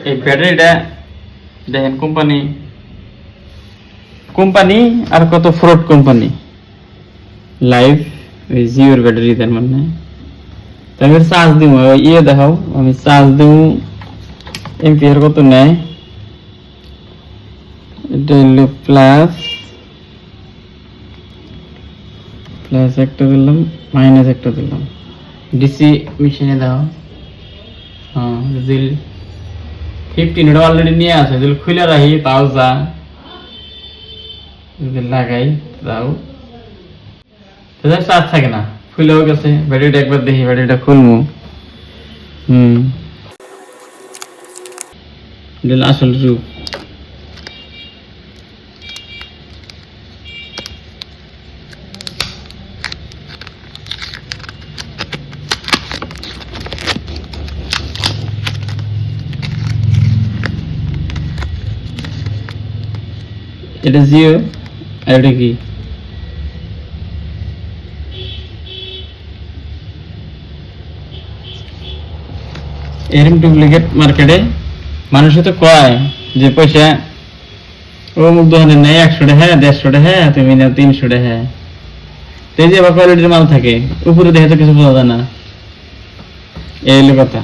এই ব্যাটারিটা দেখেন কোম্পানি আর কত ফ্রড কোম্পানি। লাইফ জিওর ব্যাটারি তার মানে। আমি চার্জ দিব, ইয়ে দেখাও, আমি চার্জ দেব এম্পিয়ার কত নেয়। এটা হলো প্লাস একটা দিলাম, মাইনাস একটা দিলাম। ডিসি মেশিনে দাও। হ্যাঁ, যদি 15 এটা অলরেডি নিয়ে আছে, যদি খুলে রাখি তাও যা, যদি লাগাই তাও চার্জ থাকে না, খুলেও গেছে। ব্যাটারিটা একবার দেখি, ব্যাটারিটা খুলবো। আসল রূপ। এটা জিও আর এটা কি? এরকম ডুপ্লিকেট মার্কেটে মানুষে তো কয় যে পয়সা অমুক দোকানে নেই 100 টাকা, 150 টাকা, তুমি নাও 300 টাকা। এই যে আবার কোয়ালিটির মাল থাকে, উপরে দেখে তো কিছু বোঝা যায় না। এই হলো কথা।